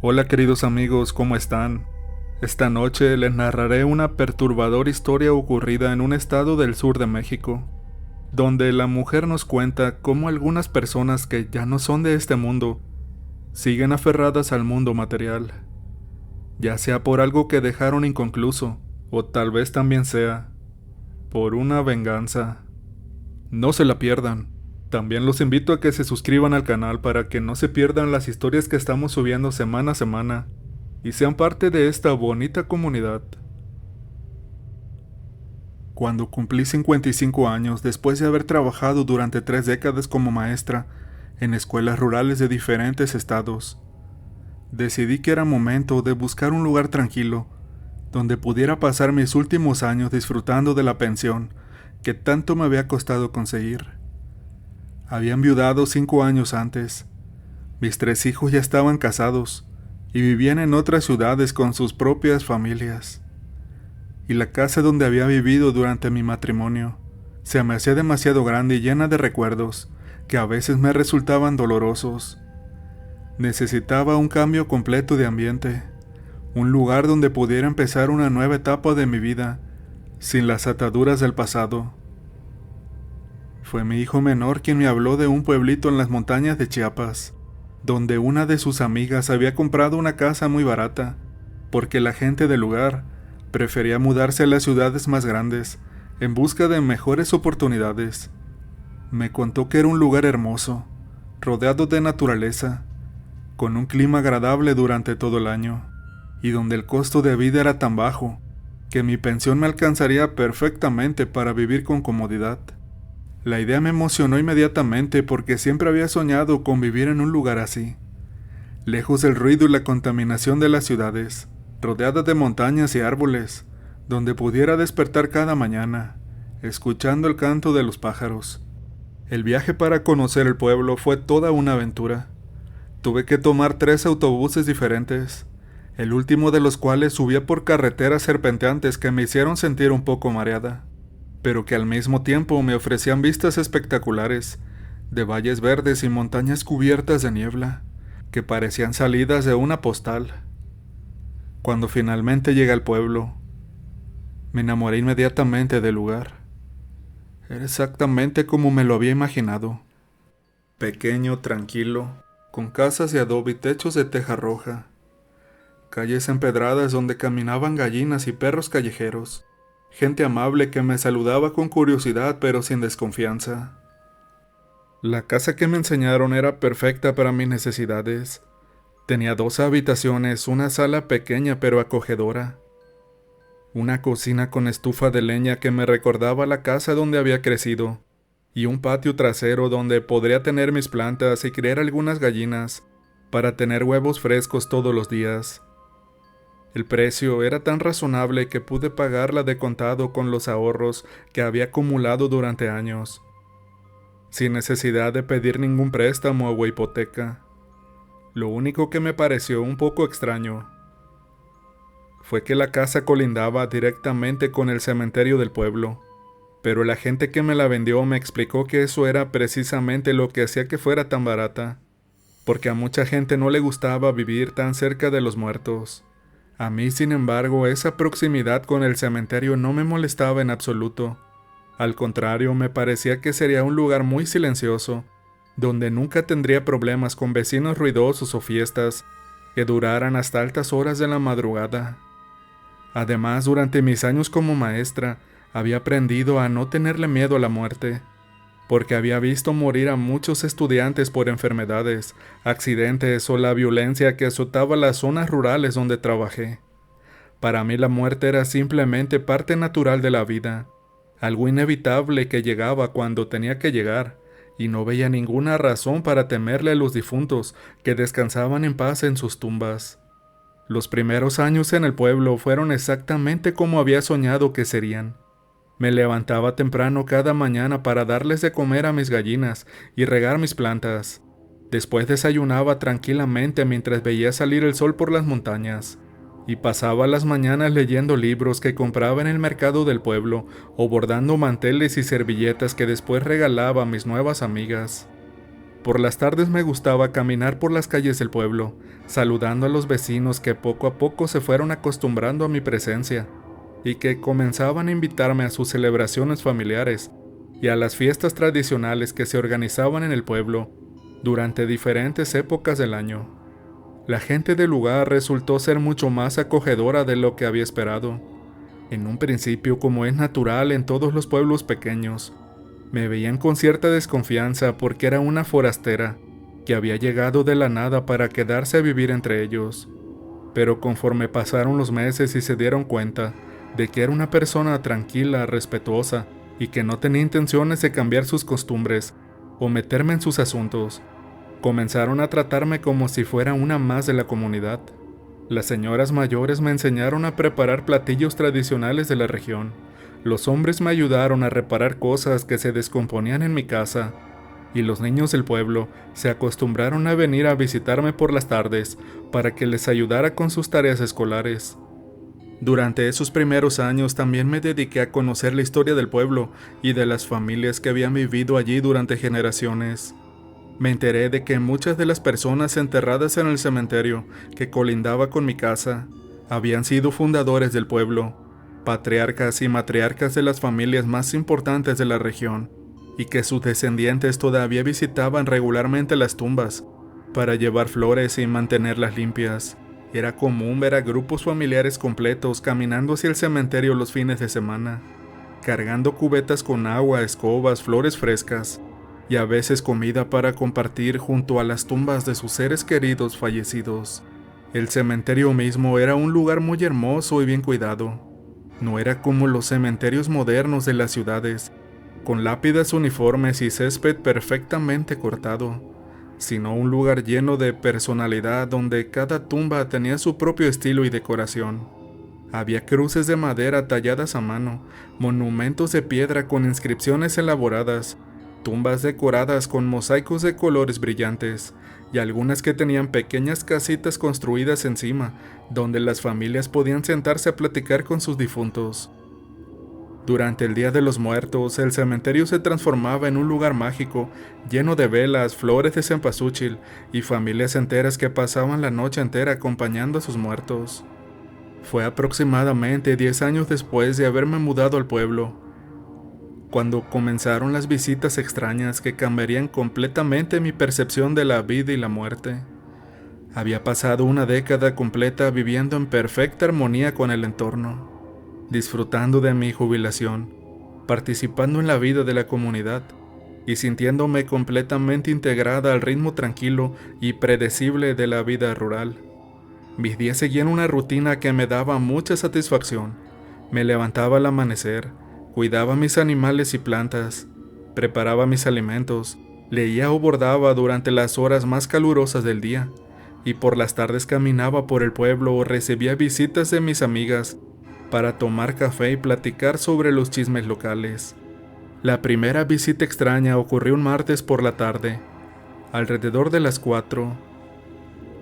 Hola queridos amigos, ¿cómo están? Esta noche les narraré una perturbadora historia ocurrida en un estado del sur de México, donde la mujer nos cuenta cómo algunas personas que ya no son de este mundo siguen aferradas al mundo material, ya sea por algo que dejaron inconcluso, o tal vez también sea por una venganza. No se la pierdan. También los invito a que se suscriban al canal para que no se pierdan las historias que estamos subiendo semana a semana y sean parte de esta bonita comunidad. Cuando cumplí 55 años, después de haber trabajado durante 3 décadas como maestra en escuelas rurales de diferentes estados, decidí que era momento de buscar un lugar tranquilo donde pudiera pasar mis últimos años disfrutando de la pensión que tanto me había costado conseguir. Había enviudado 5 años antes. Mis 3 hijos ya estaban casados y vivían en otras ciudades con sus propias familias. Y la casa donde había vivido durante mi matrimonio se me hacía demasiado grande y llena de recuerdos que a veces me resultaban dolorosos. Necesitaba un cambio completo de ambiente, un lugar donde pudiera empezar una nueva etapa de mi vida, sin las ataduras del pasado. Fue mi hijo menor quien me habló de un pueblito en las montañas de Chiapas, donde una de sus amigas había comprado una casa muy barata, porque la gente del lugar prefería mudarse a las ciudades más grandes en busca de mejores oportunidades. Me contó que era un lugar hermoso, rodeado de naturaleza, con un clima agradable durante todo el año, y donde el costo de vida era tan bajo que mi pensión me alcanzaría perfectamente para vivir con comodidad. La idea me emocionó inmediatamente porque siempre había soñado con vivir en un lugar así, lejos del ruido y la contaminación de las ciudades, rodeada de montañas y árboles, donde pudiera despertar cada mañana, escuchando el canto de los pájaros. El viaje para conocer el pueblo fue toda una aventura. Tuve que tomar 3 autobuses diferentes, el último de los cuales subía por carreteras serpenteantes que me hicieron sentir un poco mareada, pero que al mismo tiempo me ofrecían vistas espectaculares, de valles verdes y montañas cubiertas de niebla, que parecían salidas de una postal. Cuando finalmente llegué al pueblo, me enamoré inmediatamente del lugar. Era exactamente como me lo había imaginado. Pequeño, tranquilo, con casas de adobe y techos de teja roja, calles empedradas donde caminaban gallinas y perros callejeros, gente amable que me saludaba con curiosidad pero sin desconfianza. La casa que me enseñaron era perfecta para mis necesidades. Tenía 2 habitaciones, una sala pequeña pero acogedora, una cocina con estufa de leña que me recordaba la casa donde había crecido, y un patio trasero donde podría tener mis plantas y criar algunas gallinas para tener huevos frescos todos los días. El precio era tan razonable que pude pagarla de contado con los ahorros que había acumulado durante años, sin necesidad de pedir ningún préstamo o hipoteca. Lo único que me pareció un poco extraño fue que la casa colindaba directamente con el cementerio del pueblo, pero la gente que me la vendió me explicó que eso era precisamente lo que hacía que fuera tan barata, porque a mucha gente no le gustaba vivir tan cerca de los muertos. A mí, sin embargo, esa proximidad con el cementerio no me molestaba en absoluto. Al contrario, me parecía que sería un lugar muy silencioso, donde nunca tendría problemas con vecinos ruidosos o fiestas que duraran hasta altas horas de la madrugada. Además, durante mis años como maestra, había aprendido a no tenerle miedo a la muerte, porque había visto morir a muchos estudiantes por enfermedades, accidentes o la violencia que azotaba las zonas rurales donde trabajé. Para mí la muerte era simplemente parte natural de la vida, algo inevitable que llegaba cuando tenía que llegar, y no veía ninguna razón para temerle a los difuntos que descansaban en paz en sus tumbas. Los primeros años en el pueblo fueron exactamente como había soñado que serían. Me levantaba temprano cada mañana para darles de comer a mis gallinas y regar mis plantas. Después desayunaba tranquilamente mientras veía salir el sol por las montañas, y pasaba las mañanas leyendo libros que compraba en el mercado del pueblo o bordando manteles y servilletas que después regalaba a mis nuevas amigas. Por las tardes me gustaba caminar por las calles del pueblo, saludando a los vecinos que poco a poco se fueron acostumbrando a mi presencia y que comenzaban a invitarme a sus celebraciones familiares y a las fiestas tradicionales que se organizaban en el pueblo durante diferentes épocas del año. La gente del lugar resultó ser mucho más acogedora de lo que había esperado. En un principio, como es natural en todos los pueblos pequeños, me veían con cierta desconfianza porque era una forastera que había llegado de la nada para quedarse a vivir entre ellos. Pero conforme pasaron los meses y se dieron cuenta de que era una persona tranquila, respetuosa y que no tenía intenciones de cambiar sus costumbres o meterme en sus asuntos, comenzaron a tratarme como si fuera una más de la comunidad. Las señoras mayores me enseñaron a preparar platillos tradicionales de la región. Los hombres me ayudaron a reparar cosas que se descomponían en mi casa, y los niños del pueblo se acostumbraron a venir a visitarme por las tardes para que les ayudara con sus tareas escolares. Durante esos primeros años también me dediqué a conocer la historia del pueblo y de las familias que habían vivido allí durante generaciones. Me enteré de que muchas de las personas enterradas en el cementerio que colindaba con mi casa habían sido fundadores del pueblo, patriarcas y matriarcas de las familias más importantes de la región, y que sus descendientes todavía visitaban regularmente las tumbas para llevar flores y mantenerlas limpias. Era común ver a grupos familiares completos caminando hacia el cementerio los fines de semana, cargando cubetas con agua, escobas, flores frescas y a veces comida para compartir junto a las tumbas de sus seres queridos fallecidos. El cementerio mismo era un lugar muy hermoso y bien cuidado. No era como los cementerios modernos de las ciudades, con lápidas uniformes y césped perfectamente cortado, sino un lugar lleno de personalidad donde cada tumba tenía su propio estilo y decoración. Había cruces de madera talladas a mano, monumentos de piedra con inscripciones elaboradas, tumbas decoradas con mosaicos de colores brillantes, y algunas que tenían pequeñas casitas construidas encima, donde las familias podían sentarse a platicar con sus difuntos. Durante el Día de los Muertos, el cementerio se transformaba en un lugar mágico, lleno de velas, flores de cempasúchil y familias enteras que pasaban la noche entera acompañando a sus muertos. Fue aproximadamente 10 años después de haberme mudado al pueblo, cuando comenzaron las visitas extrañas que cambiarían completamente mi percepción de la vida y la muerte. Había pasado una década completa viviendo en perfecta armonía con el entorno, disfrutando de mi jubilación, participando en la vida de la comunidad y sintiéndome completamente integrada al ritmo tranquilo y predecible de la vida rural. Mis días seguían una rutina que me daba mucha satisfacción. Me levantaba al amanecer, cuidaba mis animales y plantas, preparaba mis alimentos, leía o bordaba durante las horas más calurosas del día, y por las tardes caminaba por el pueblo o recibía visitas de mis amigas para tomar café y platicar sobre los chismes locales. La primera visita extraña ocurrió un martes por la tarde, alrededor de las 4,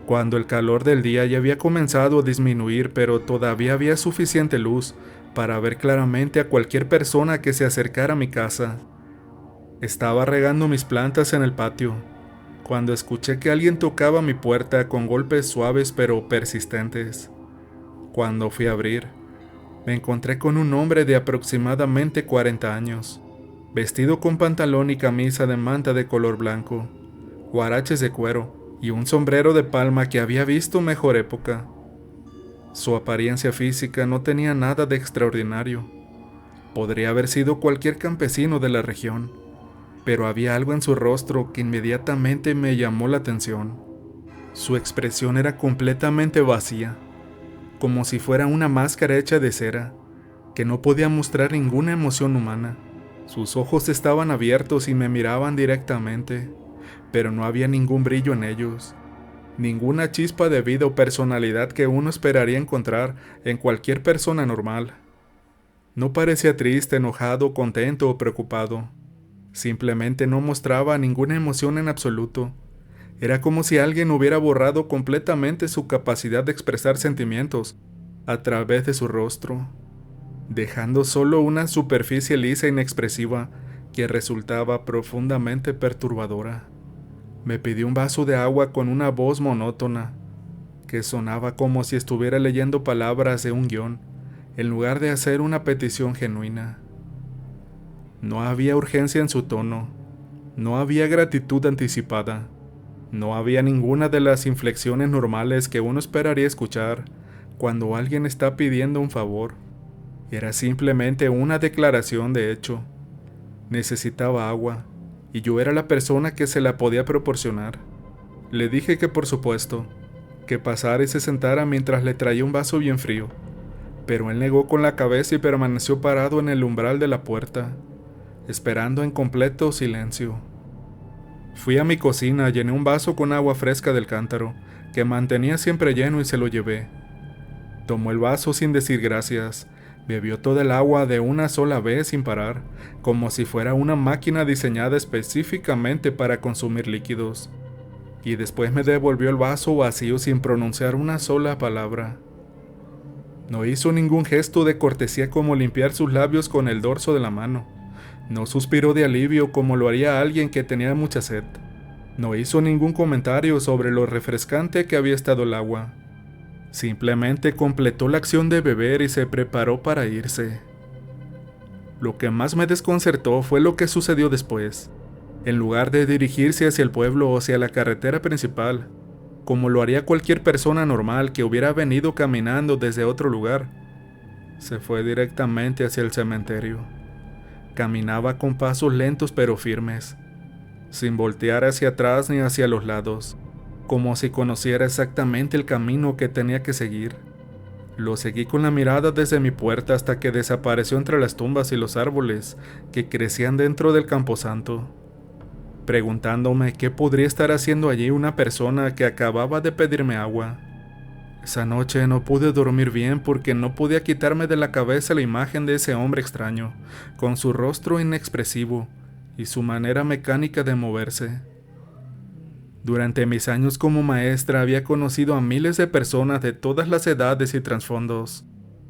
cuando el calor del día ya había comenzado a disminuir, pero todavía había suficiente luz para ver claramente a cualquier persona que se acercara a mi casa. Estaba regando mis plantas en el patio, cuando escuché que alguien tocaba mi puerta con golpes suaves pero persistentes. Cuando fui a abrir, me encontré con un hombre de aproximadamente 40 años, vestido con pantalón y camisa de manta de color blanco, huaraches de cuero y un sombrero de palma que había visto mejor época. Su apariencia física no tenía nada de extraordinario. Podría haber sido cualquier campesino de la región, pero había algo en su rostro que inmediatamente me llamó la atención. Su expresión era completamente vacía, como si fuera una máscara hecha de cera, que no podía mostrar ninguna emoción humana. Sus ojos estaban abiertos y me miraban directamente, pero no había ningún brillo en ellos, ninguna chispa de vida o personalidad que uno esperaría encontrar en cualquier persona normal. No parecía triste, enojado, contento o preocupado. Simplemente no mostraba ninguna emoción en absoluto. Era como si alguien hubiera borrado completamente su capacidad de expresar sentimientos a través de su rostro, dejando solo una superficie lisa e inexpresiva que resultaba profundamente perturbadora. Me pidió un vaso de agua con una voz monótona, que sonaba como si estuviera leyendo palabras de un guión, en lugar de hacer una petición genuina. No había urgencia en su tono, no había gratitud anticipada, no había ninguna de las inflexiones normales que uno esperaría escuchar cuando alguien está pidiendo un favor. Era simplemente una declaración de hecho. Necesitaba agua, y yo era la persona que se la podía proporcionar. Le dije que por supuesto, que pasara y se sentara mientras le traía un vaso bien frío, pero él negó con la cabeza y permaneció parado en el umbral de la puerta, esperando en completo silencio. Fui a mi cocina, llené un vaso con agua fresca del cántaro, que mantenía siempre lleno, y se lo llevé. Tomó el vaso sin decir gracias, bebió toda el agua de una sola vez sin parar, como si fuera una máquina diseñada específicamente para consumir líquidos, y después me devolvió el vaso vacío sin pronunciar una sola palabra. No hizo ningún gesto de cortesía como limpiar sus labios con el dorso de la mano. No suspiró de alivio como lo haría alguien que tenía mucha sed. No hizo ningún comentario sobre lo refrescante que había estado el agua. Simplemente completó la acción de beber y se preparó para irse. Lo que más me desconcertó fue lo que sucedió después. En lugar de dirigirse hacia el pueblo o hacia la carretera principal, como lo haría cualquier persona normal que hubiera venido caminando desde otro lugar, se fue directamente hacia el cementerio. Caminaba con pasos lentos pero firmes, sin voltear hacia atrás ni hacia los lados, como si conociera exactamente el camino que tenía que seguir. Lo seguí con la mirada desde mi puerta hasta que desapareció entre las tumbas y los árboles que crecían dentro del camposanto, preguntándome qué podría estar haciendo allí una persona que acababa de pedirme agua. Esa noche no pude dormir bien porque no podía quitarme de la cabeza la imagen de ese hombre extraño, con su rostro inexpresivo y su manera mecánica de moverse. Durante mis años como maestra había conocido a miles de personas de todas las edades y trasfondos,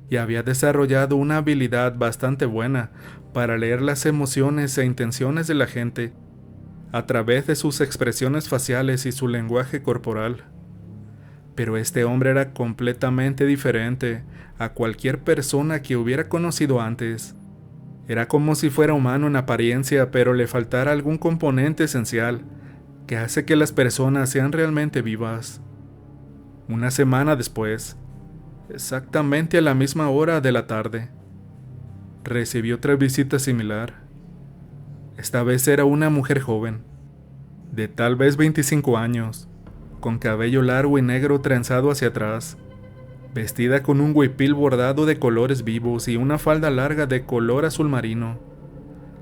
y había desarrollado una habilidad bastante buena para leer las emociones e intenciones de la gente a través de sus expresiones faciales y su lenguaje corporal. Pero este hombre era completamente diferente a cualquier persona que hubiera conocido antes. Era como si fuera humano en apariencia, pero le faltara algún componente esencial que hace que las personas sean realmente vivas. Una semana después, exactamente a la misma hora de la tarde, recibí otra visita similar. Esta vez era una mujer joven, de tal vez 25 años, con cabello largo y negro trenzado hacia atrás, vestida con un huipil bordado de colores vivos y una falda larga de color azul marino.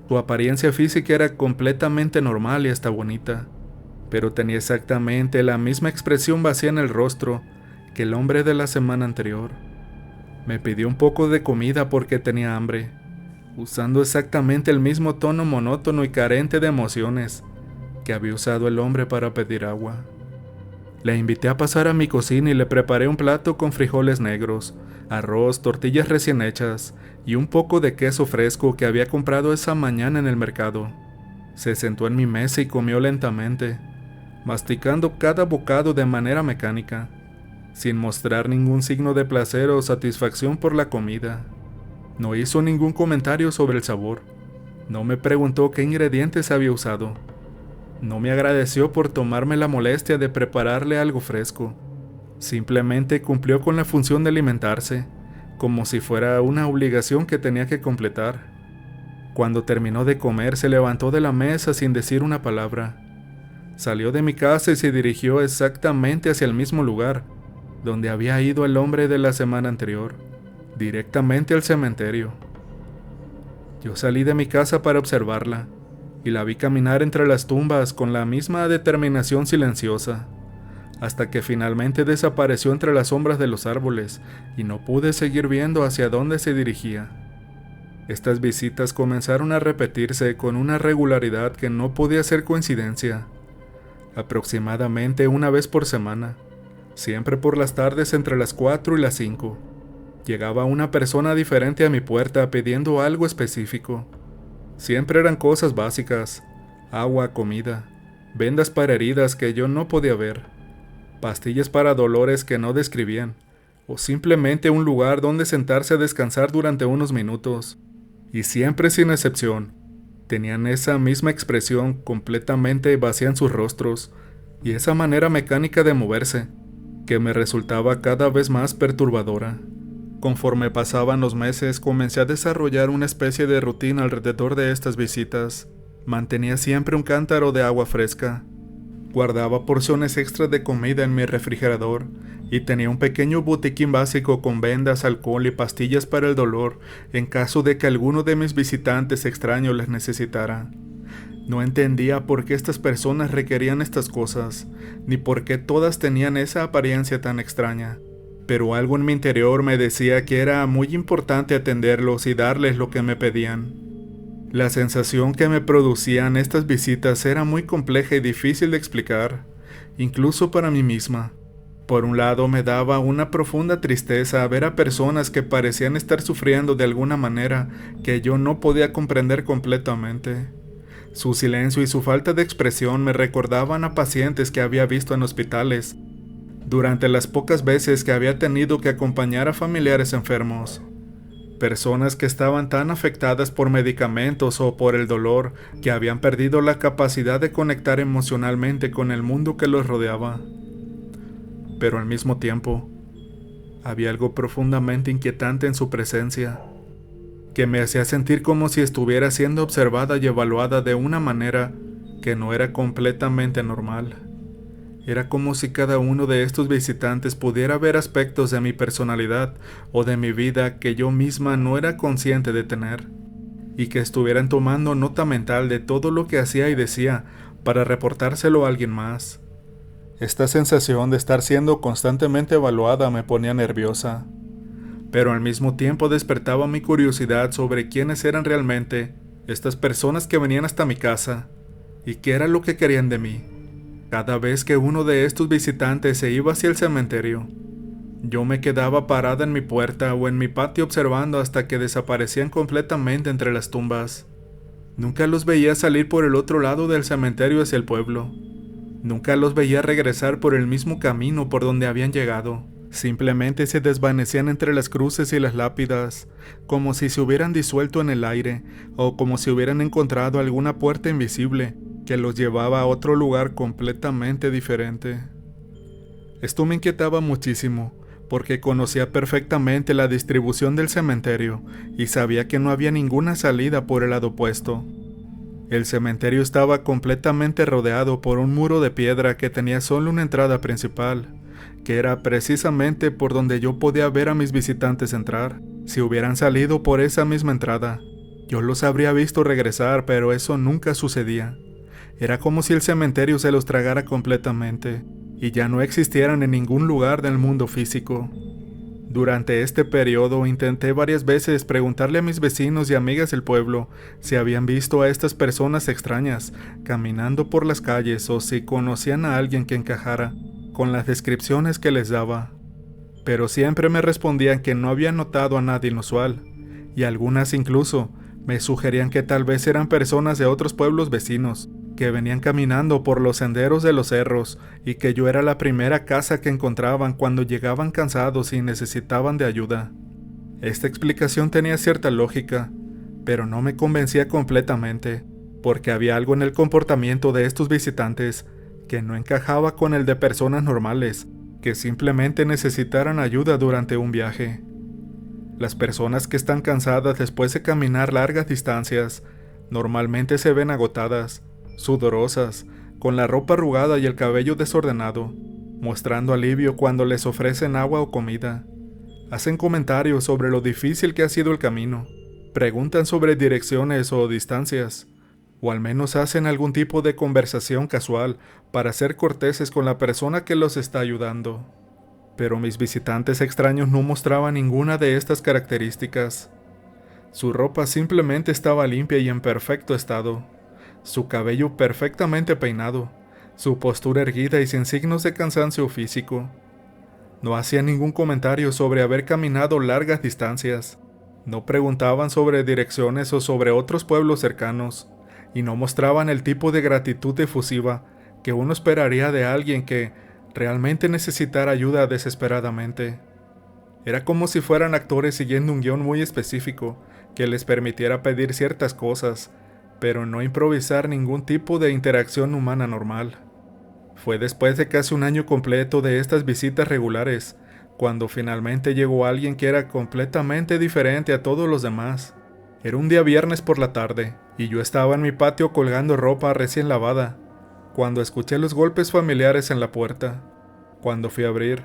Su apariencia física era completamente normal y hasta bonita, pero tenía exactamente la misma expresión vacía en el rostro que el hombre de la semana anterior. Me pidió un poco de comida porque tenía hambre, usando exactamente el mismo tono monótono y carente de emociones que había usado el hombre para pedir agua. Le invité a pasar a mi cocina y le preparé un plato con frijoles negros, arroz, tortillas recién hechas y un poco de queso fresco que había comprado esa mañana en el mercado. Se sentó en mi mesa y comió lentamente, masticando cada bocado de manera mecánica, sin mostrar ningún signo de placer o satisfacción por la comida. No hizo ningún comentario sobre el sabor. No me preguntó qué ingredientes había usado. No me agradeció por tomarme la molestia de prepararle algo fresco. Simplemente cumplió con la función de alimentarse, como si fuera una obligación que tenía que completar. Cuando terminó de comer, se levantó de la mesa sin decir una palabra. Salió de mi casa y se dirigió exactamente hacia el mismo lugar donde había ido el hombre de la semana anterior, directamente al cementerio. Yo salí de mi casa para observarla, y la vi caminar entre las tumbas con la misma determinación silenciosa, hasta que finalmente desapareció entre las sombras de los árboles y no pude seguir viendo hacia dónde se dirigía. Estas visitas comenzaron a repetirse con una regularidad que no podía ser coincidencia, aproximadamente una vez por semana, siempre por las tardes entre las 4 y las 5. Llegaba una persona diferente a mi puerta pidiendo algo específico. Siempre eran cosas básicas: agua, comida, vendas para heridas que yo no podía ver, pastillas para dolores que no describían, o simplemente un lugar donde sentarse a descansar durante unos minutos. Y siempre sin excepción, tenían esa misma expresión completamente vacía en sus rostros y esa manera mecánica de moverse, que me resultaba cada vez más perturbadora. Conforme pasaban los meses, comencé a desarrollar una especie de rutina alrededor de estas visitas. Mantenía siempre un cántaro de agua fresca, guardaba porciones extras de comida en mi refrigerador y tenía un pequeño botiquín básico con vendas, alcohol y pastillas para el dolor en caso de que alguno de mis visitantes extraños las necesitara. No entendía por qué estas personas requerían estas cosas, ni por qué todas tenían esa apariencia tan extraña, pero algo en mi interior me decía que era muy importante atenderlos y darles lo que me pedían. La sensación que me producían estas visitas era muy compleja y difícil de explicar, incluso para mí misma. Por un lado me daba una profunda tristeza ver a personas que parecían estar sufriendo de alguna manera que yo no podía comprender completamente. Su silencio y su falta de expresión me recordaban a pacientes que había visto en hospitales, durante las pocas veces que había tenido que acompañar a familiares enfermos. Personas que estaban tan afectadas por medicamentos o por el dolor que habían perdido la capacidad de conectar emocionalmente con el mundo que los rodeaba. Pero al mismo tiempo, había algo profundamente inquietante en su presencia, que me hacía sentir como si estuviera siendo observada y evaluada de una manera que no era completamente normal. Era como si cada uno de estos visitantes pudiera ver aspectos de mi personalidad o de mi vida que yo misma no era consciente de tener, y que estuvieran tomando nota mental de todo lo que hacía y decía para reportárselo a alguien más. Esta sensación de estar siendo constantemente evaluada me ponía nerviosa, pero al mismo tiempo despertaba mi curiosidad sobre quiénes eran realmente estas personas que venían hasta mi casa y qué era lo que querían de mí. Cada vez que uno de estos visitantes se iba hacia el cementerio, yo me quedaba parada en mi puerta o en mi patio observando hasta que desaparecían completamente entre las tumbas. Nunca los veía salir por el otro lado del cementerio hacia el pueblo. Nunca los veía regresar por el mismo camino por donde habían llegado. Simplemente se desvanecían entre las cruces y las lápidas, como si se hubieran disuelto en el aire o como si hubieran encontrado alguna puerta invisible que los llevaba a otro lugar completamente diferente. Esto me inquietaba muchísimo, porque conocía perfectamente la distribución del cementerio y sabía que no había ninguna salida por el lado opuesto. El cementerio estaba completamente rodeado por un muro de piedra que tenía solo una entrada principal, que era precisamente por donde yo podía ver a mis visitantes entrar. Si hubieran salido por esa misma entrada, yo los habría visto regresar, pero eso nunca sucedía. Era como si el cementerio se los tragara completamente, y ya no existieran en ningún lugar del mundo físico. Durante este periodo intenté varias veces preguntarle a mis vecinos y amigas del pueblo si habían visto a estas personas extrañas caminando por las calles o si conocían a alguien que encajara con las descripciones que les daba. Pero siempre me respondían que no habían notado a nadie inusual, y algunas incluso me sugerían que tal vez eran personas de otros pueblos vecinos que venían caminando por los senderos de los cerros y que yo era la primera casa que encontraban cuando llegaban cansados y necesitaban de ayuda. Esta explicación tenía cierta lógica, pero no me convencía completamente, porque había algo en el comportamiento de estos visitantes que no encajaba con el de personas normales, que simplemente necesitaran ayuda durante un viaje. Las personas que están cansadas después de caminar largas distancias normalmente se ven agotadas, sudorosas, con la ropa arrugada y el cabello desordenado, mostrando alivio cuando les ofrecen agua o comida. Hacen comentarios sobre lo difícil que ha sido el camino, preguntan sobre direcciones o distancias, o al menos hacen algún tipo de conversación casual para ser corteses con la persona que los está ayudando. Pero mis visitantes extraños no mostraban ninguna de estas características. Su ropa simplemente estaba limpia y en perfecto estado, su cabello perfectamente peinado, su postura erguida y sin signos de cansancio físico. No hacían ningún comentario sobre haber caminado largas distancias, no preguntaban sobre direcciones o sobre otros pueblos cercanos, y no mostraban el tipo de gratitud efusiva que uno esperaría de alguien que realmente necesitara ayuda desesperadamente. Era como si fueran actores siguiendo un guión muy específico que les permitiera pedir ciertas cosas, pero no improvisar ningún tipo de interacción humana normal. Fue después de casi un año completo de estas visitas regulares, cuando finalmente llegó alguien que era completamente diferente a todos los demás. Era un día viernes por la tarde, y yo estaba en mi patio colgando ropa recién lavada, cuando escuché los golpes familiares en la puerta. Cuando fui a abrir,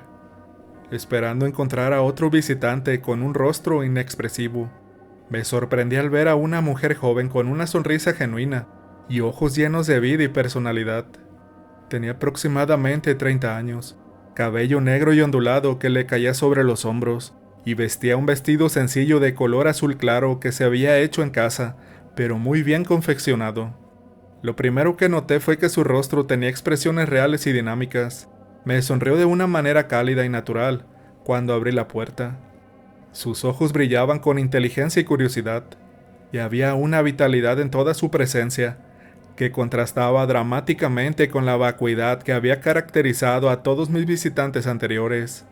esperando encontrar a otro visitante con un rostro inexpresivo, me sorprendí al ver a una mujer joven con una sonrisa genuina y ojos llenos de vida y personalidad. Tenía aproximadamente 30 años, cabello negro y ondulado que le caía sobre los hombros, y vestía un vestido sencillo de color azul claro que se había hecho en casa, pero muy bien confeccionado. Lo primero que noté fue que su rostro tenía expresiones reales y dinámicas. Me sonrió de una manera cálida y natural cuando abrí la puerta. Sus ojos brillaban con inteligencia y curiosidad, y había una vitalidad en toda su presencia que contrastaba dramáticamente con la vacuidad que había caracterizado a todos mis visitantes anteriores.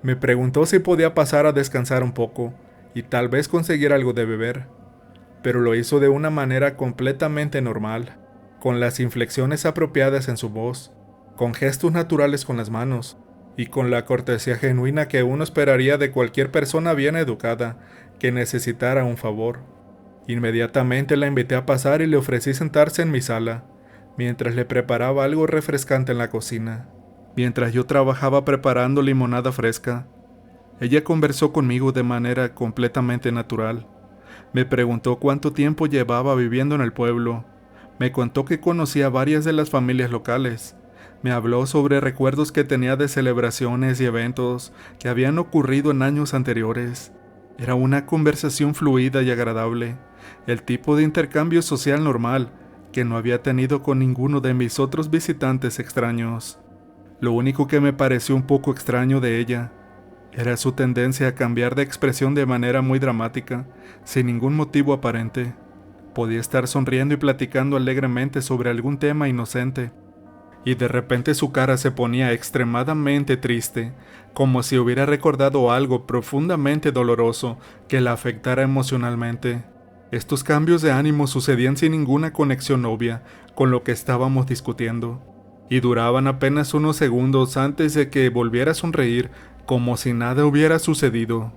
Me preguntó si podía pasar a descansar un poco y tal vez conseguir algo de beber, pero lo hizo de una manera completamente normal, con las inflexiones apropiadas en su voz, con gestos naturales con las manos, y con la cortesía genuina que uno esperaría de cualquier persona bien educada que necesitara un favor. Inmediatamente la invité a pasar y le ofrecí sentarse en mi sala, mientras le preparaba algo refrescante en la cocina. Mientras yo trabajaba preparando limonada fresca, ella conversó conmigo de manera completamente natural. Me preguntó cuánto tiempo llevaba viviendo en el pueblo. Me contó que conocía varias de las familias locales. Me habló sobre recuerdos que tenía de celebraciones y eventos que habían ocurrido en años anteriores. Era una conversación fluida y agradable, el tipo de intercambio social normal que no había tenido con ninguno de mis otros visitantes extraños. Lo único que me pareció un poco extraño de ella era su tendencia a cambiar de expresión de manera muy dramática, sin ningún motivo aparente. Podía estar sonriendo y platicando alegremente sobre algún tema inocente, y de repente su cara se ponía extremadamente triste, como si hubiera recordado algo profundamente doloroso que la afectara emocionalmente. Estos cambios de ánimo sucedían sin ninguna conexión obvia con lo que estábamos discutiendo, y duraban apenas unos segundos antes de que volviera a sonreír como si nada hubiera sucedido.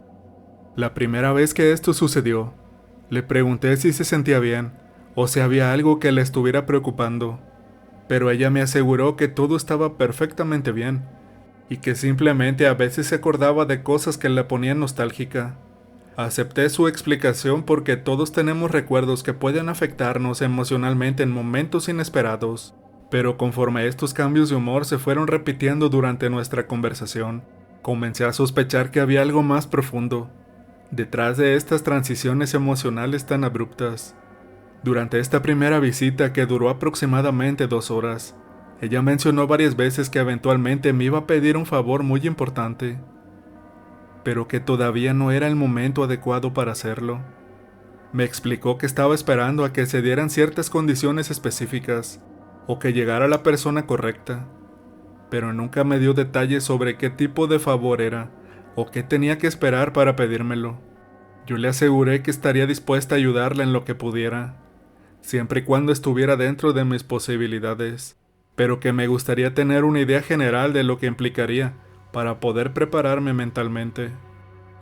La primera vez que esto sucedió, le pregunté si se sentía bien o si había algo que le estuviera preocupando, pero ella me aseguró que todo estaba perfectamente bien y que simplemente a veces se acordaba de cosas que la ponían nostálgica. Acepté su explicación porque todos tenemos recuerdos que pueden afectarnos emocionalmente en momentos inesperados, pero conforme estos cambios de humor se fueron repitiendo durante nuestra conversación, comencé a sospechar que había algo más profundo detrás de estas transiciones emocionales tan abruptas. Durante esta primera visita, que duró aproximadamente 2 horas, ella mencionó varias veces que eventualmente me iba a pedir un favor muy importante, pero que todavía no era el momento adecuado para hacerlo. Me explicó que estaba esperando a que se dieran ciertas condiciones específicas o que llegara la persona correcta, pero nunca me dio detalles sobre qué tipo de favor era o qué tenía que esperar para pedírmelo. Yo le aseguré que estaría dispuesta a ayudarla en lo que pudiera, siempre y cuando estuviera dentro de mis posibilidades, pero que me gustaría tener una idea general de lo que implicaría para poder prepararme mentalmente.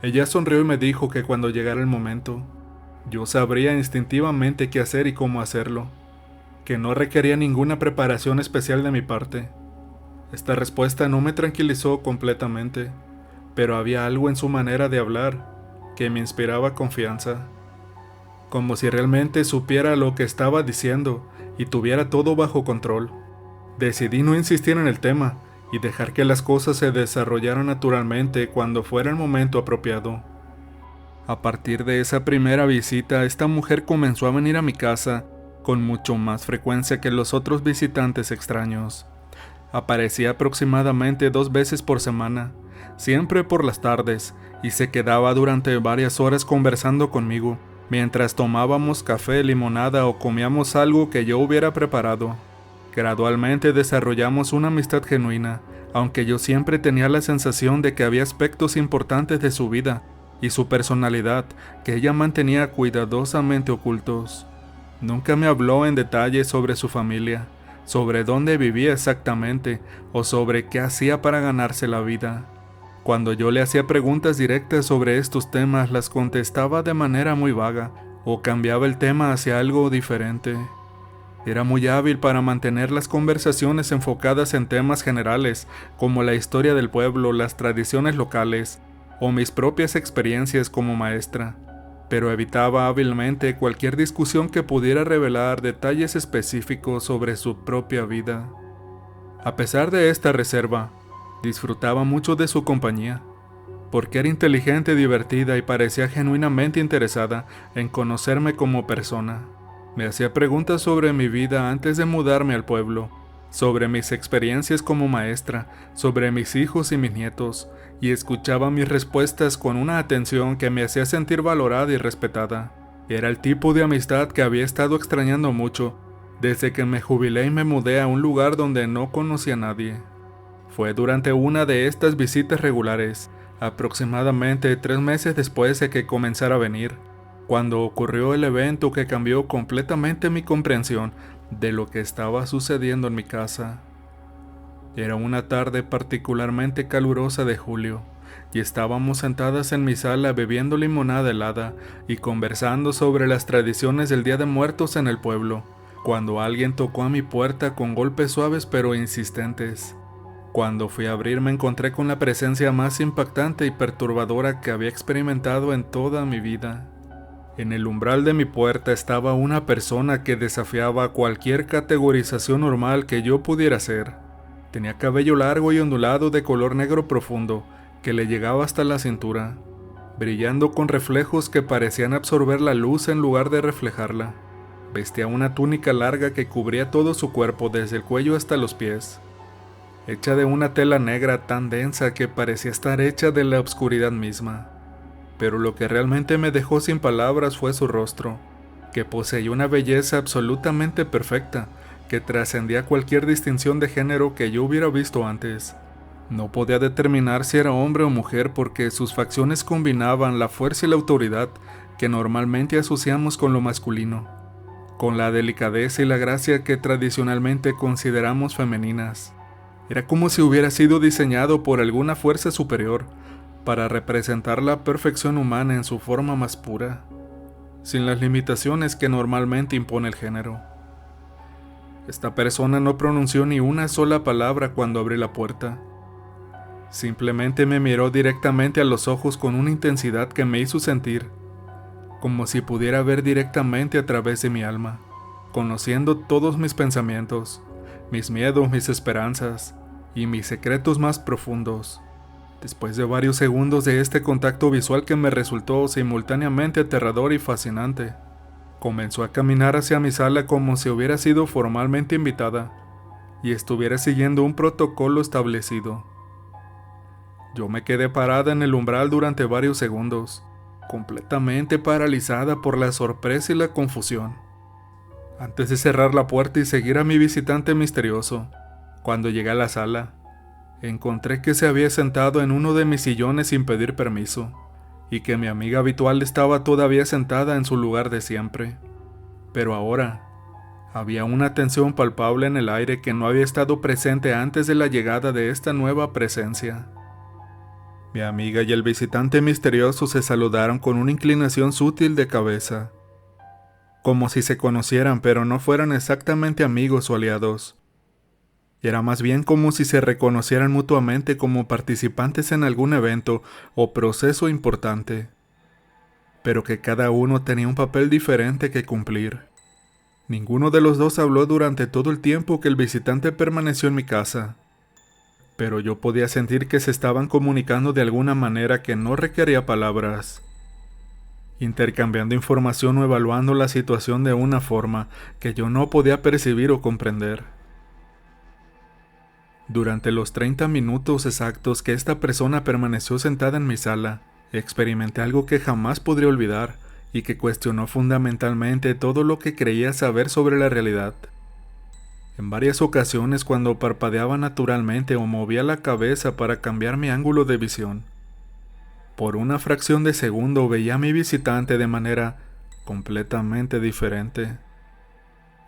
Ella sonrió y me dijo que cuando llegara el momento, yo sabría instintivamente qué hacer y cómo hacerlo, que no requería ninguna preparación especial de mi parte. Esta respuesta no me tranquilizó completamente, pero había algo en su manera de hablar que me inspiraba confianza, como si realmente supiera lo que estaba diciendo y tuviera todo bajo control. Decidí no insistir en el tema y dejar que las cosas se desarrollaran naturalmente cuando fuera el momento apropiado. A partir de esa primera visita, esta mujer comenzó a venir a mi casa con mucho más frecuencia que los otros visitantes extraños. Aparecía aproximadamente 2 veces por semana, siempre por las tardes, y se quedaba durante varias horas conversando conmigo, mientras tomábamos café, limonada o comíamos algo que yo hubiera preparado. Gradualmente desarrollamos una amistad genuina, aunque yo siempre tenía la sensación de que había aspectos importantes de su vida y su personalidad que ella mantenía cuidadosamente ocultos. Nunca me habló en detalle sobre su familia, sobre dónde vivía exactamente o sobre qué hacía para ganarse la vida. Cuando yo le hacía preguntas directas sobre estos temas, las contestaba de manera muy vaga o cambiaba el tema hacia algo diferente. Era muy hábil para mantener las conversaciones enfocadas en temas generales, como la historia del pueblo, las tradiciones locales, o mis propias experiencias como maestra, pero evitaba hábilmente cualquier discusión que pudiera revelar detalles específicos sobre su propia vida. A pesar de esta reserva, disfrutaba mucho de su compañía, porque era inteligente, divertida y parecía genuinamente interesada en conocerme como persona. Me hacía preguntas sobre mi vida antes de mudarme al pueblo, sobre mis experiencias como maestra, sobre mis hijos y mis nietos, y escuchaba mis respuestas con una atención que me hacía sentir valorada y respetada. Era el tipo de amistad que había estado extrañando mucho desde que me jubilé y me mudé a un lugar donde no conocía a nadie. Fue durante una de estas visitas regulares, aproximadamente 3 meses después de que comenzara a venir, cuando ocurrió el evento que cambió completamente mi comprensión de lo que estaba sucediendo en mi casa. Era una tarde particularmente calurosa de julio, y estábamos sentadas en mi sala bebiendo limonada helada y conversando sobre las tradiciones del Día de Muertos en el pueblo, cuando alguien tocó a mi puerta con golpes suaves pero insistentes. Cuando fui a abrir me encontré con la presencia más impactante y perturbadora que había experimentado en toda mi vida. En el umbral de mi puerta estaba una persona que desafiaba cualquier categorización normal que yo pudiera ser. Tenía cabello largo y ondulado de color negro profundo, que le llegaba hasta la cintura, brillando con reflejos que parecían absorber la luz en lugar de reflejarla. Vestía una túnica larga que cubría todo su cuerpo desde el cuello hasta los pies, hecha de una tela negra tan densa que parecía estar hecha de la oscuridad misma. Pero lo que realmente me dejó sin palabras fue su rostro, que poseía una belleza absolutamente perfecta, que trascendía cualquier distinción de género que yo hubiera visto antes. No podía determinar si era hombre o mujer porque sus facciones combinaban la fuerza y la autoridad que normalmente asociamos con lo masculino, con la delicadeza y la gracia que tradicionalmente consideramos femeninas. Era como si hubiera sido diseñado por alguna fuerza superior, para representar la perfección humana en su forma más pura, sin las limitaciones que normalmente impone el género. Esta persona no pronunció ni una sola palabra cuando abrí la puerta. Simplemente me miró directamente a los ojos con una intensidad que me hizo sentir como si pudiera ver directamente a través de mi alma, conociendo todos mis pensamientos, mis miedos, mis esperanzas y mis secretos más profundos. Después de varios segundos de este contacto visual que me resultó simultáneamente aterrador y fascinante, comenzó a caminar hacia mi sala como si hubiera sido formalmente invitada y estuviera siguiendo un protocolo establecido. Yo me quedé parada en el umbral durante varios segundos, completamente paralizada por la sorpresa y la confusión. Antes de cerrar la puerta y seguir a mi visitante misterioso, cuando llegué a la sala, encontré que se había sentado en uno de mis sillones sin pedir permiso, y que mi amiga habitual estaba todavía sentada en su lugar de siempre. Pero ahora, había una tensión palpable en el aire que no había estado presente antes de la llegada de esta nueva presencia. Mi amiga y el visitante misterioso se saludaron con una inclinación sutil de cabeza, como si se conocieran pero no fueran exactamente amigos o aliados. Era más bien como si se reconocieran mutuamente como participantes en algún evento o proceso importante, pero que cada uno tenía un papel diferente que cumplir. Ninguno de los dos habló durante todo el tiempo que el visitante permaneció en mi casa, pero yo podía sentir que se estaban comunicando de alguna manera que no requería palabras, intercambiando información o evaluando la situación de una forma que yo no podía percibir o comprender. Durante los 30 minutos exactos que esta persona permaneció sentada en mi sala, experimenté algo que jamás podré olvidar y que cuestionó fundamentalmente todo lo que creía saber sobre la realidad. En varias ocasiones, cuando parpadeaba naturalmente o movía la cabeza para cambiar mi ángulo de visión, por una fracción de segundo veía a mi visitante de manera completamente diferente.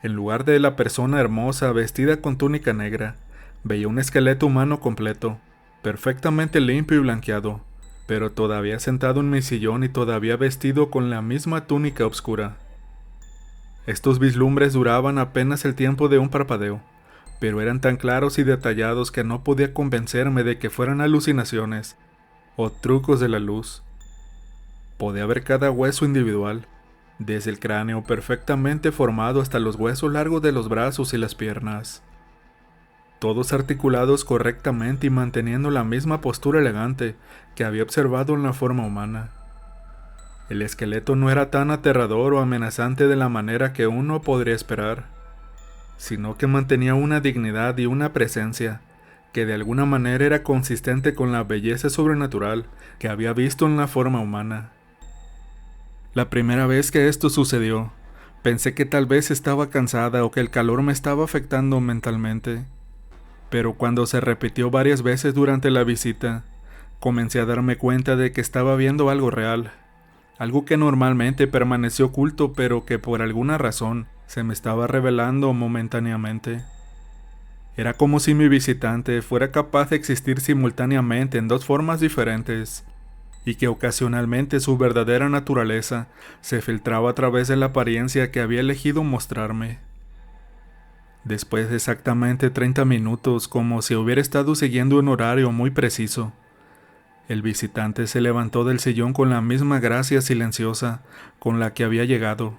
En lugar de la persona hermosa vestida con túnica negra, veía un esqueleto humano completo, perfectamente limpio y blanqueado, pero todavía sentado en mi sillón y todavía vestido con la misma túnica oscura. Estos vislumbres duraban apenas el tiempo de un parpadeo, pero eran tan claros y detallados que no podía convencerme de que fueran alucinaciones o trucos de la luz. Podía ver cada hueso individual, desde el cráneo perfectamente formado hasta los huesos largos de los brazos y las piernas, todos articulados correctamente y manteniendo la misma postura elegante que había observado en la forma humana. El esqueleto no era tan aterrador o amenazante de la manera que uno podría esperar, sino que mantenía una dignidad y una presencia que de alguna manera era consistente con la belleza sobrenatural que había visto en la forma humana. La primera vez que esto sucedió, pensé que tal vez estaba cansada o que el calor me estaba afectando mentalmente. Pero cuando se repitió varias veces durante la visita, comencé a darme cuenta de que estaba viendo algo real, algo que normalmente permaneció oculto pero que por alguna razón se me estaba revelando momentáneamente. Era como si mi visitante fuera capaz de existir simultáneamente en dos formas diferentes, y que ocasionalmente su verdadera naturaleza se filtraba a través de la apariencia que había elegido mostrarme. Después de exactamente 30 minutos, como si hubiera estado siguiendo un horario muy preciso, el visitante se levantó del sillón con la misma gracia silenciosa con la que había llegado.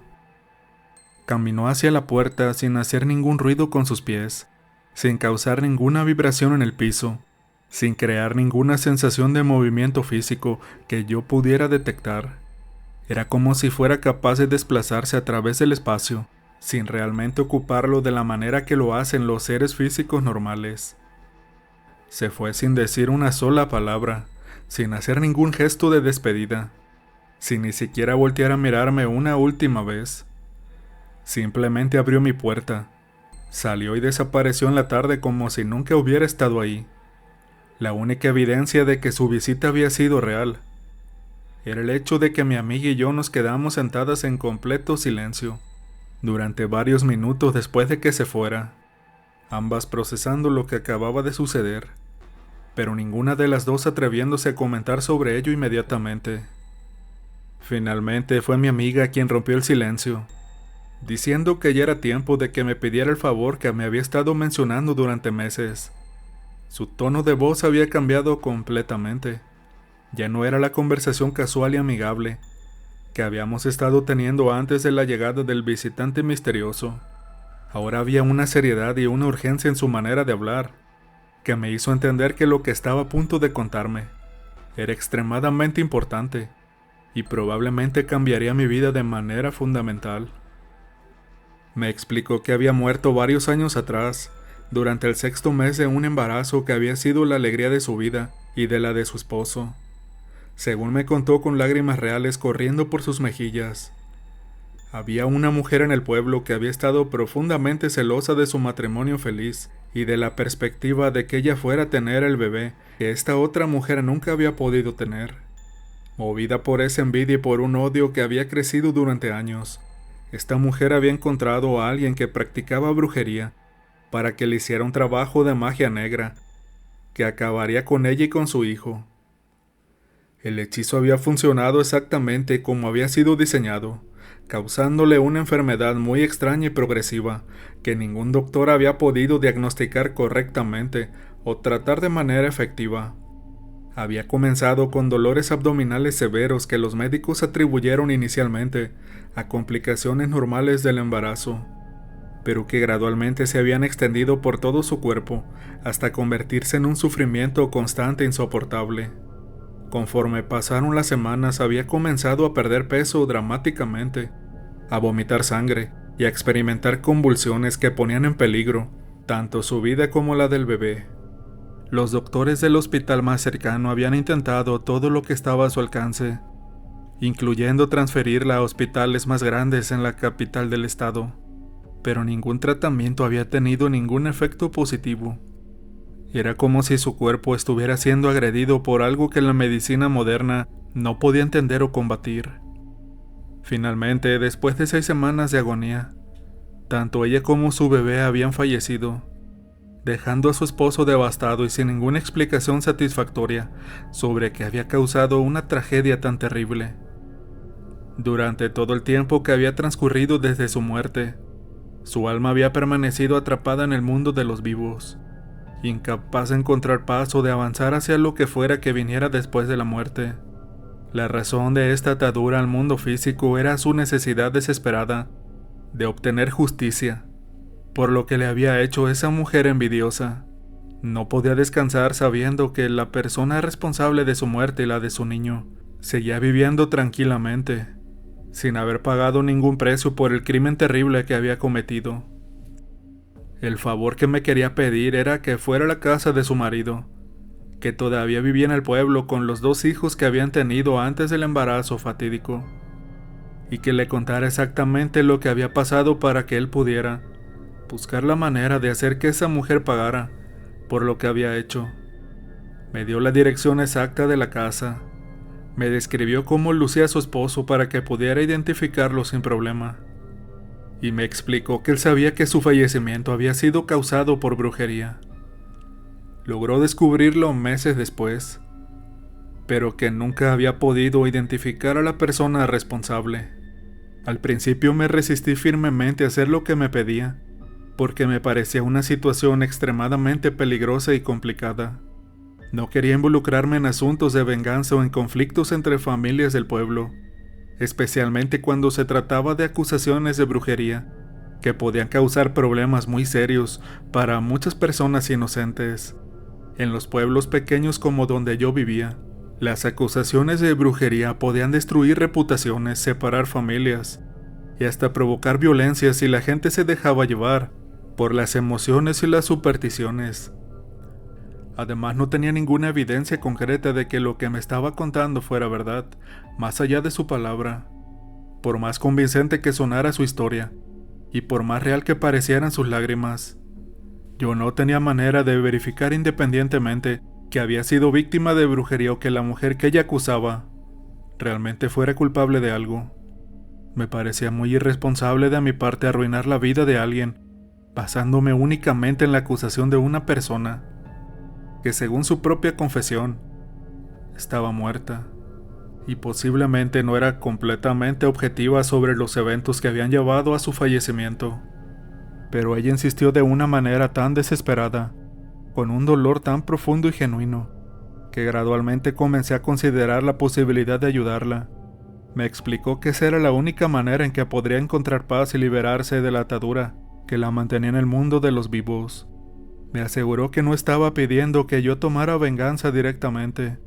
Caminó hacia la puerta sin hacer ningún ruido con sus pies, sin causar ninguna vibración en el piso, sin crear ninguna sensación de movimiento físico que yo pudiera detectar. Era como si fuera capaz de desplazarse a través del espacio, sin realmente ocuparlo de la manera que lo hacen los seres físicos normales. Se fue sin decir una sola palabra, sin hacer ningún gesto de despedida, sin ni siquiera voltear a mirarme una última vez. Simplemente abrió mi puerta, salió y desapareció en la tarde como si nunca hubiera estado ahí. La única evidencia de que su visita había sido real era el hecho de que mi amiga y yo nos quedamos sentadas en completo silencio durante varios minutos después de que se fuera, ambas procesando lo que acababa de suceder, pero ninguna de las dos atreviéndose a comentar sobre ello inmediatamente. Finalmente fue mi amiga quien rompió el silencio, diciendo que ya era tiempo de que me pidiera el favor que me había estado mencionando durante meses. Su tono de voz había cambiado completamente. Ya no era la conversación casual y amigable que habíamos estado teniendo antes de la llegada del visitante misterioso. Ahora había una seriedad y una urgencia en su manera de hablar, que me hizo entender que lo que estaba a punto de contarme era extremadamente importante y probablemente cambiaría mi vida de manera fundamental. Me explicó que había muerto varios años atrás, durante el 6º mes de un embarazo que había sido la alegría de su vida y de la de su esposo, según me contó con lágrimas reales corriendo por sus mejillas. Había una mujer en el pueblo que había estado profundamente celosa de su matrimonio feliz y de la perspectiva de que ella fuera a tener el bebé que esta otra mujer nunca había podido tener. Movida por esa envidia y por un odio que había crecido durante años, esta mujer había encontrado a alguien que practicaba brujería para que le hiciera un trabajo de magia negra que acabaría con ella y con su hijo. El hechizo había funcionado exactamente como había sido diseñado, causándole una enfermedad muy extraña y progresiva que ningún doctor había podido diagnosticar correctamente o tratar de manera efectiva. Había comenzado con dolores abdominales severos que los médicos atribuyeron inicialmente a complicaciones normales del embarazo, pero que gradualmente se habían extendido por todo su cuerpo hasta convertirse en un sufrimiento constante e insoportable. Conforme pasaron las semanas había comenzado a perder peso dramáticamente, a vomitar sangre y a experimentar convulsiones que ponían en peligro tanto su vida como la del bebé. Los doctores del hospital más cercano habían intentado todo lo que estaba a su alcance, incluyendo transferirla a hospitales más grandes en la capital del estado, pero ningún tratamiento había tenido ningún efecto positivo. Era como si su cuerpo estuviera siendo agredido por algo que la medicina moderna no podía entender o combatir. Finalmente, después de 6 semanas de agonía, tanto ella como su bebé habían fallecido, dejando a su esposo devastado y sin ninguna explicación satisfactoria sobre qué había causado una tragedia tan terrible. Durante todo el tiempo que había transcurrido desde su muerte, su alma había permanecido atrapada en el mundo de los vivos, incapaz de encontrar paz o de avanzar hacia lo que fuera que viniera después de la muerte. La razón de esta atadura al mundo físico era su necesidad desesperada de obtener justicia por lo que le había hecho esa mujer envidiosa. No podía descansar sabiendo que la persona responsable de su muerte y la de su niño seguía viviendo tranquilamente, sin haber pagado ningún precio por el crimen terrible que había cometido. El favor que me quería pedir era que fuera a la casa de su marido, que todavía vivía en el pueblo con los 2 hijos que habían tenido antes del embarazo fatídico, y que le contara exactamente lo que había pasado para que él pudiera buscar la manera de hacer que esa mujer pagara por lo que había hecho. Me dio la dirección exacta de la casa, me describió cómo lucía su esposo para que pudiera identificarlo sin problema, y me explicó que él sabía que su fallecimiento había sido causado por brujería. Logró descubrirlo meses después, pero que nunca había podido identificar a la persona responsable. Al principio me resistí firmemente a hacer lo que me pedía, porque me parecía una situación extremadamente peligrosa y complicada. No quería involucrarme en asuntos de venganza o en conflictos entre familias del pueblo, especialmente cuando se trataba de acusaciones de brujería, que podían causar problemas muy serios para muchas personas inocentes. En los pueblos pequeños como donde yo vivía, las acusaciones de brujería podían destruir reputaciones, separar familias y hasta provocar violencia si la gente se dejaba llevar por las emociones y las supersticiones. Además, no tenía ninguna evidencia concreta de que lo que me estaba contando fuera verdad, más allá de su palabra. Por más convincente que sonara su historia, y por más real que parecieran sus lágrimas, yo no tenía manera de verificar independientemente que había sido víctima de brujería o que la mujer que ella acusaba realmente fuera culpable de algo. Me parecía muy irresponsable de mi parte arruinar la vida de alguien, basándome únicamente en la acusación de una persona que, según su propia confesión, estaba muerta, y posiblemente no era completamente objetiva sobre los eventos que habían llevado a su fallecimiento. Pero ella insistió de una manera tan desesperada, con un dolor tan profundo y genuino, que gradualmente comencé a considerar la posibilidad de ayudarla. Me explicó que esa era la única manera en que podría encontrar paz y liberarse de la atadura que la mantenía en el mundo de los vivos. Me aseguró que no estaba pidiendo que yo tomara venganza directamente,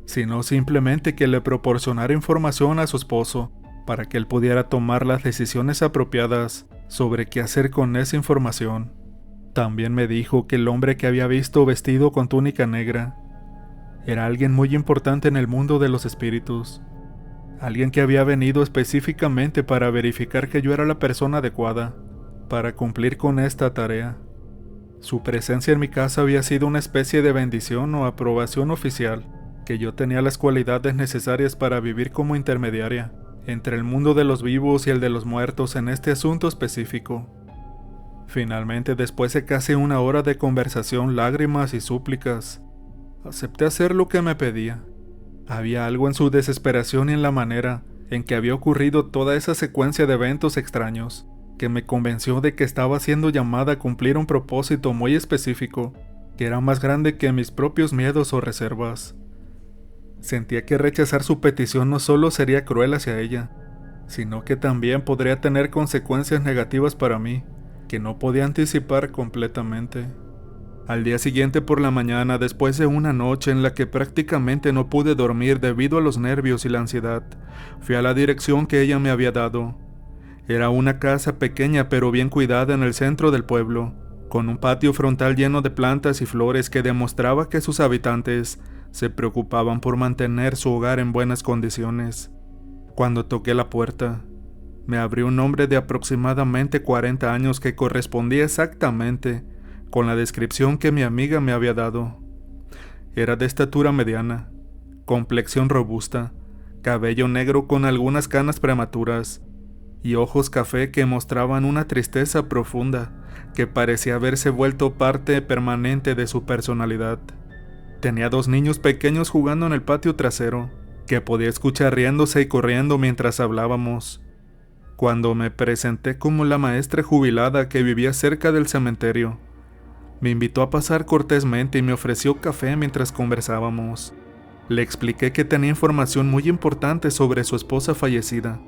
sino simplemente que le proporcionara información a su esposo para que él pudiera tomar las decisiones apropiadas sobre qué hacer con esa información. También me dijo que el hombre que había visto vestido con túnica negra era alguien muy importante en el mundo de los espíritus, alguien que había venido específicamente para verificar que yo era la persona adecuada para cumplir con esta tarea. Su presencia en mi casa había sido una especie de bendición o aprobación oficial, que yo tenía las cualidades necesarias para vivir como intermediaria entre el mundo de los vivos y el de los muertos en este asunto específico. Finalmente, después de casi 1 hora de conversación, lágrimas y súplicas, acepté hacer lo que me pedía. Había algo en su desesperación y en la manera en que había ocurrido toda esa secuencia de eventos extraños que me convenció de que estaba siendo llamada a cumplir un propósito muy específico, que era más grande que mis propios miedos o reservas. Sentía que rechazar su petición no solo sería cruel hacia ella, sino que también podría tener consecuencias negativas para mí, que no podía anticipar completamente. Al día siguiente por la mañana, después de una noche en la que prácticamente no pude dormir debido a los nervios y la ansiedad, fui a la dirección que ella me había dado. Era una casa pequeña pero bien cuidada en el centro del pueblo, con un patio frontal lleno de plantas y flores que demostraba que sus habitantes se preocupaban por mantener su hogar en buenas condiciones. Cuando toqué la puerta, Me abrió un hombre de aproximadamente 40 años que correspondía exactamente con la descripción que mi amiga me había dado. Era de estatura mediana, complexión robusta, cabello negro con algunas canas prematuras y ojos café que mostraban una tristeza profunda que parecía haberse vuelto parte permanente de su personalidad. Tenía 2 niños pequeños jugando en el patio trasero, que podía escuchar riéndose y corriendo mientras hablábamos. Cuando me presenté como la maestra jubilada que vivía cerca del cementerio, me invitó a pasar cortésmente y me ofreció café mientras conversábamos. Le expliqué que tenía información muy importante sobre su esposa fallecida,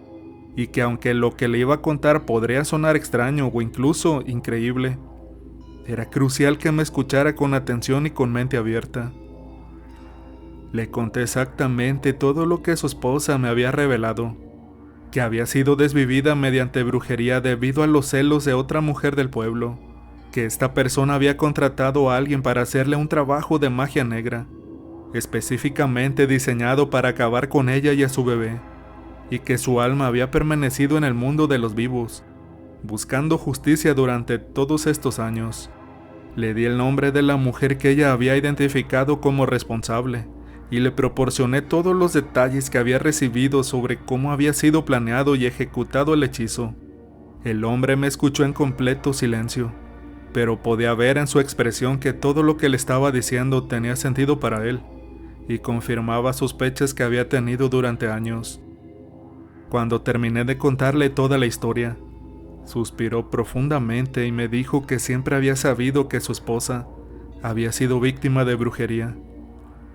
y que aunque lo que le iba a contar podría sonar extraño o incluso increíble, era crucial que me escuchara con atención y con mente abierta. Le conté exactamente todo lo que su esposa me había revelado, que había sido desvivida mediante brujería debido a los celos de otra mujer del pueblo, que esta persona había contratado a alguien para hacerle un trabajo de magia negra, específicamente diseñado para acabar con ella y a su bebé, y que su alma había permanecido en el mundo de los vivos, buscando justicia durante todos estos años. Le di el nombre de la mujer que ella había identificado como responsable, y le proporcioné todos los detalles que había recibido sobre cómo había sido planeado y ejecutado el hechizo. El hombre me escuchó en completo silencio, pero podía ver en su expresión que todo lo que le estaba diciendo tenía sentido para él, y confirmaba sospechas que había tenido durante años. Cuando terminé de contarle toda la historia, suspiró profundamente y me dijo que siempre había sabido que su esposa había sido víctima de brujería,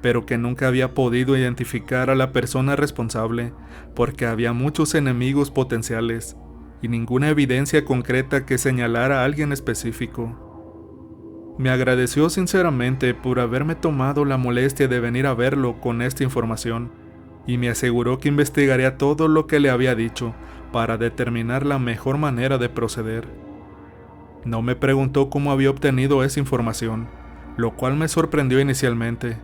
pero que nunca había podido identificar a la persona responsable porque había muchos enemigos potenciales y ninguna evidencia concreta que señalara a alguien específico. Me agradeció sinceramente por haberme tomado la molestia de venir a verlo con esta información y me aseguró que investigaría todo lo que le había dicho para determinar la mejor manera de proceder. No me preguntó cómo había obtenido esa información, lo cual me sorprendió inicialmente,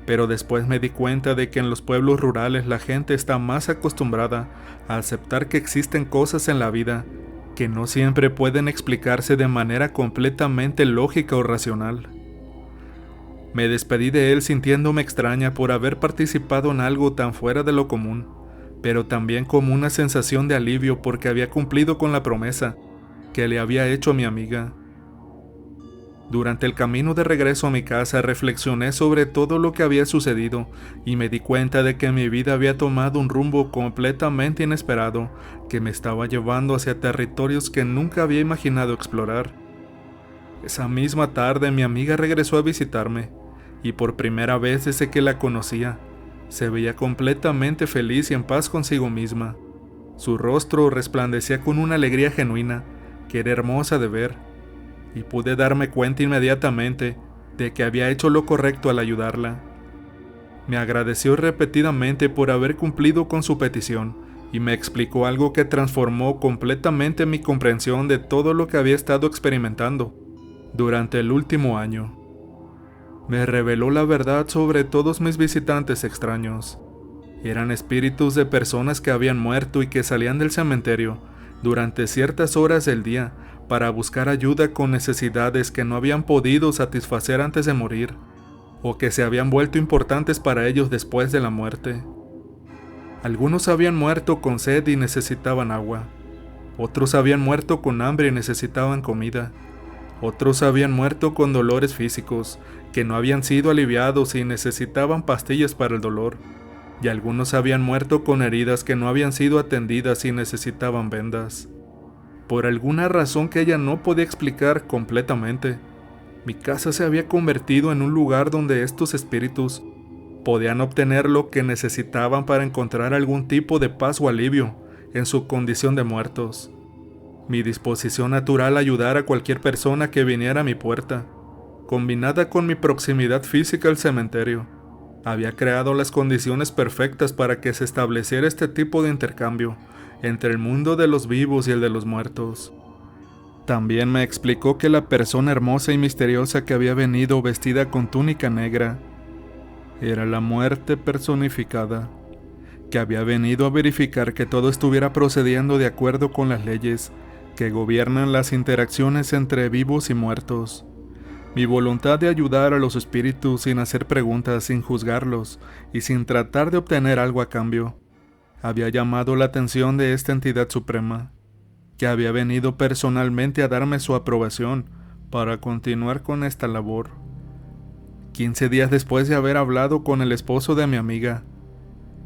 pero después me di cuenta de que en los pueblos rurales la gente está más acostumbrada a aceptar que existen cosas en la vida que no siempre pueden explicarse de manera completamente lógica o racional. Me despedí de él sintiéndome extraña por haber participado en algo tan fuera de lo común, pero también como una sensación de alivio porque había cumplido con la promesa que le había hecho a mi amiga. Durante el camino de regreso a mi casa reflexioné sobre todo lo que había sucedido y me di cuenta de que mi vida había tomado un rumbo completamente inesperado que me estaba llevando hacia territorios que nunca había imaginado explorar. Esa misma tarde mi amiga regresó a visitarme y por primera vez desde que la conocía, se veía completamente feliz y en paz consigo misma. Su rostro resplandecía con una alegría genuina que era hermosa de ver, y pude darme cuenta inmediatamente de que había hecho lo correcto al ayudarla. Me agradeció repetidamente por haber cumplido con su petición y me explicó algo que transformó completamente mi comprensión de todo lo que había estado experimentando durante el último año. Me reveló la verdad sobre todos mis visitantes extraños. Eran espíritus de personas que habían muerto y que salían del cementerio durante ciertas horas del día para buscar ayuda con necesidades que no habían podido satisfacer antes de morir, o que se habían vuelto importantes para ellos después de la muerte. Algunos habían muerto con sed y necesitaban agua, otros habían muerto con hambre y necesitaban comida, otros habían muerto con dolores físicos que no habían sido aliviados y necesitaban pastillas para el dolor, y algunos habían muerto con heridas que no habían sido atendidas y necesitaban vendas. Por alguna razón que ella no podía explicar completamente, mi casa se había convertido en un lugar donde estos espíritus podían obtener lo que necesitaban para encontrar algún tipo de paz o alivio en su condición de muertos. Mi disposición natural a ayudar a cualquier persona que viniera a mi puerta, combinada con mi proximidad física al cementerio, había creado las condiciones perfectas para que se estableciera este tipo de intercambio entre el mundo de los vivos y el de los muertos. También me explicó que la persona hermosa y misteriosa que había venido vestida con túnica negra era la muerte personificada, que había venido a verificar que todo estuviera procediendo de acuerdo con las leyes que gobiernan las interacciones entre vivos y muertos. Mi voluntad de ayudar a los espíritus sin hacer preguntas, sin juzgarlos y sin tratar de obtener algo a cambio, había llamado la atención de esta entidad suprema, que había venido personalmente a darme su aprobación para continuar con esta labor. 15 días después de haber hablado con el esposo de mi amiga,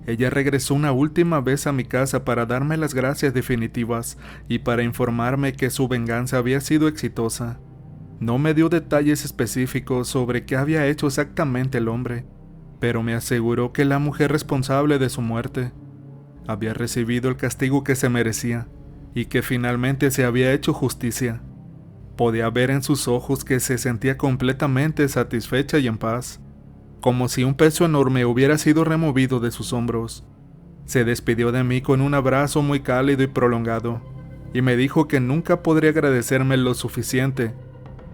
ella regresó una última vez a mi casa para darme las gracias definitivas y para informarme que su venganza había sido exitosa. No me dio detalles específicos sobre qué había hecho exactamente el hombre, pero me aseguró que la mujer responsable de su muerte había recibido el castigo que se merecía y que finalmente se había hecho justicia. Podía ver en sus ojos que se sentía completamente satisfecha y en paz, como si un peso enorme hubiera sido removido de sus hombros. Se despidió de mí con un abrazo muy cálido y prolongado, y me dijo que nunca podría agradecerme lo suficiente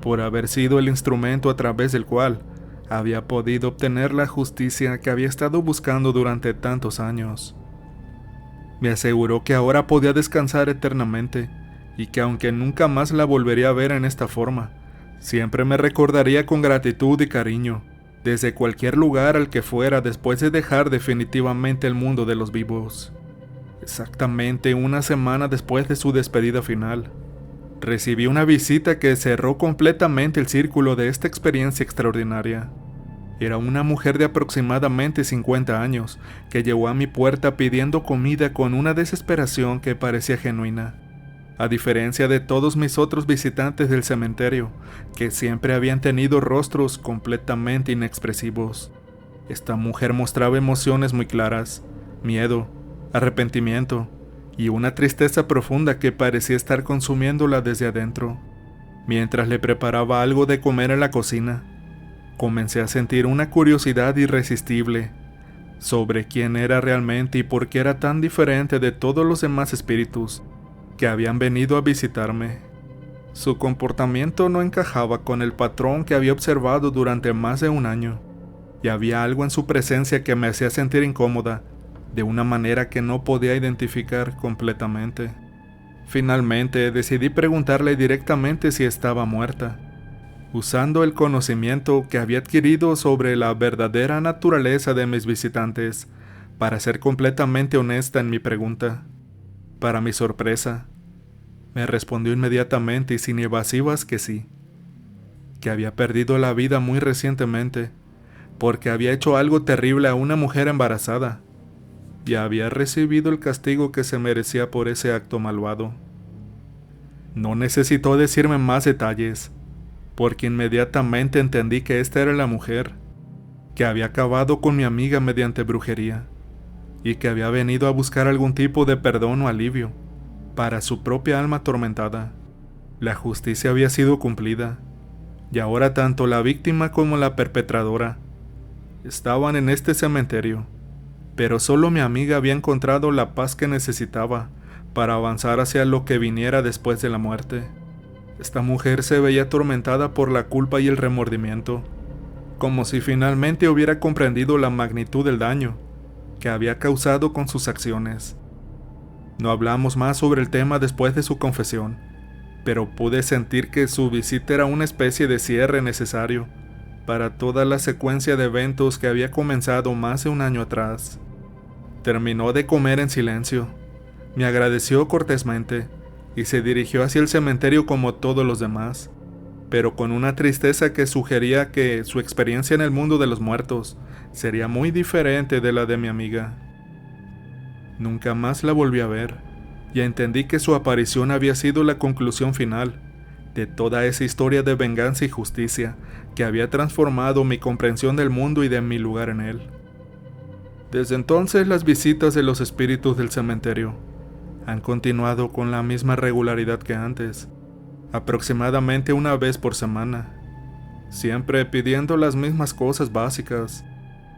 por haber sido el instrumento a través del cual había podido obtener la justicia que había estado buscando durante tantos años. Me aseguró que ahora podía descansar eternamente, y que aunque nunca más la volvería a ver en esta forma, siempre me recordaría con gratitud y cariño, desde cualquier lugar al que fuera después de dejar definitivamente el mundo de los vivos. Exactamente una semana después de su despedida final, recibí una visita que cerró completamente el círculo de esta experiencia extraordinaria. Era una mujer de aproximadamente 50 años que llegó a mi puerta pidiendo comida con una desesperación que parecía genuina. A diferencia de todos mis otros visitantes del cementerio, que siempre habían tenido rostros completamente inexpresivos, esta mujer mostraba emociones muy claras: miedo, arrepentimiento y una tristeza profunda que parecía estar consumiéndola desde adentro. Mientras le preparaba algo de comer en la cocina, comencé a sentir una curiosidad irresistible sobre quién era realmente y por qué era tan diferente de todos los demás espíritus que habían venido a visitarme. Su comportamiento no encajaba con el patrón que había observado durante más de un año, y había algo en su presencia que me hacía sentir incómoda, de una manera que no podía identificar completamente. Finalmente decidí preguntarle directamente si estaba muerta, usando el conocimiento que había adquirido sobre la verdadera naturaleza de mis visitantes, para ser completamente honesta en mi pregunta. Para mi sorpresa, me respondió inmediatamente y sin evasivas que sí, que había perdido la vida muy recientemente, porque había hecho algo terrible a una mujer embarazada, y había recibido el castigo que se merecía por ese acto malvado. No necesitó decirme más detalles, porque inmediatamente entendí que esta era la mujer que había acabado con mi amiga mediante brujería, y que había venido a buscar algún tipo de perdón o alivio para su propia alma atormentada. La justicia había sido cumplida, y ahora tanto la víctima como la perpetradora estaban en este cementerio, pero solo mi amiga había encontrado la paz que necesitaba para avanzar hacia lo que viniera después de la muerte. Esta mujer se veía atormentada por la culpa y el remordimiento, como si finalmente hubiera comprendido la magnitud del daño que había causado con sus acciones. No hablamos más sobre el tema después de su confesión, pero pude sentir que su visita era una especie de cierre necesario para toda la secuencia de eventos que había comenzado más de un año atrás. Terminó de comer en silencio, me agradeció cortésmente y se dirigió hacia el cementerio como todos los demás, pero con una tristeza que sugería que su experiencia en el mundo de los muertos sería muy diferente de la de mi amiga. Nunca más la volví a ver, y entendí que su aparición había sido la conclusión final de toda esa historia de venganza y justicia que había transformado mi comprensión del mundo y de mi lugar en él. Desde entonces, las visitas de los espíritus del cementerio han continuado con la misma regularidad que antes, aproximadamente una vez por semana, siempre pidiendo las mismas cosas básicas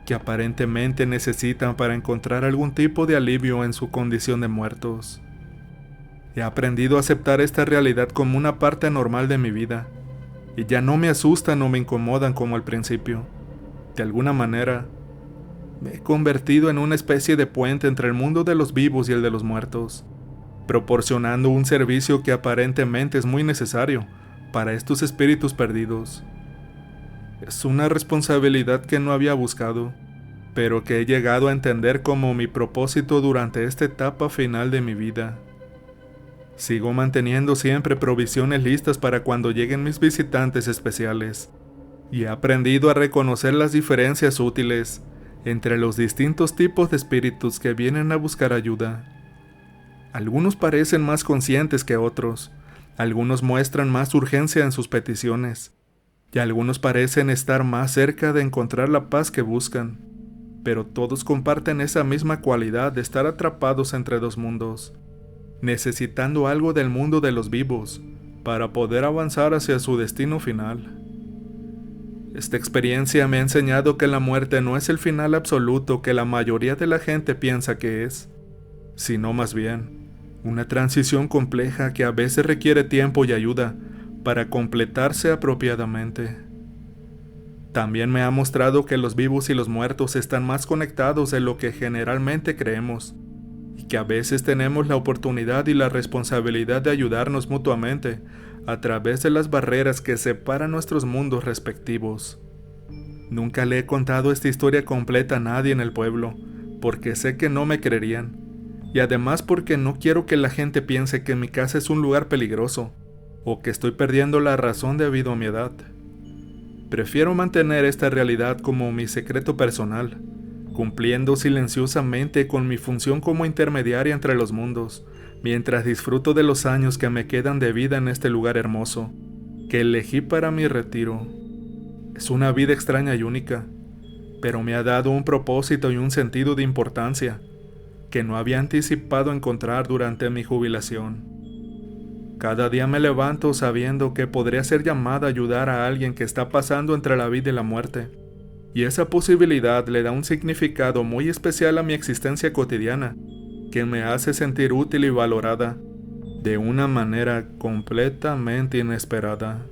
que aparentemente necesitan para encontrar algún tipo de alivio en su condición de muertos. He aprendido a aceptar esta realidad como una parte normal de mi vida, y ya no me asustan o me incomodan como al principio. De alguna manera, Me he convertido en una especie de puente entre el mundo de los vivos y el de los muertos, proporcionando un servicio que aparentemente es muy necesario para estos espíritus perdidos. Es una responsabilidad que no había buscado, pero que he llegado a entender como mi propósito durante esta etapa final de mi vida. Sigo manteniendo siempre provisiones listas para cuando lleguen mis visitantes especiales, y he aprendido a reconocer las diferencias útiles entre los distintos tipos de espíritus que vienen a buscar ayuda. Algunos parecen más conscientes que otros, algunos muestran más urgencia en sus peticiones, y algunos parecen estar más cerca de encontrar la paz que buscan, pero todos comparten esa misma cualidad de estar atrapados entre dos mundos, necesitando algo del mundo de los vivos para poder avanzar hacia su destino final. Esta experiencia me ha enseñado que la muerte no es el final absoluto que la mayoría de la gente piensa que es, sino más bien una transición compleja que a veces requiere tiempo y ayuda para completarse apropiadamente. También me ha mostrado que los vivos y los muertos están más conectados de lo que generalmente creemos, y que a veces tenemos la oportunidad y la responsabilidad de ayudarnos mutuamente a través de las barreras que separan nuestros mundos respectivos. Nunca le he contado esta historia completa a nadie en el pueblo, porque sé que no me creerían, y además porque no quiero que la gente piense que mi casa es un lugar peligroso, o que estoy perdiendo la razón debido a mi edad. Prefiero mantener esta realidad como mi secreto personal, cumpliendo silenciosamente con mi función como intermediaria entre los mundos, mientras disfruto de los años que me quedan de vida en este lugar hermoso, que elegí para mi retiro. Es una vida extraña y única, pero me ha dado un propósito y un sentido de importancia que no había anticipado encontrar durante mi jubilación. Cada día me levanto sabiendo que podría ser llamada a ayudar a alguien que está pasando entre la vida y la muerte, y esa posibilidad le da un significado muy especial a mi existencia cotidiana, que me hace sentir útil y valorada de una manera completamente inesperada.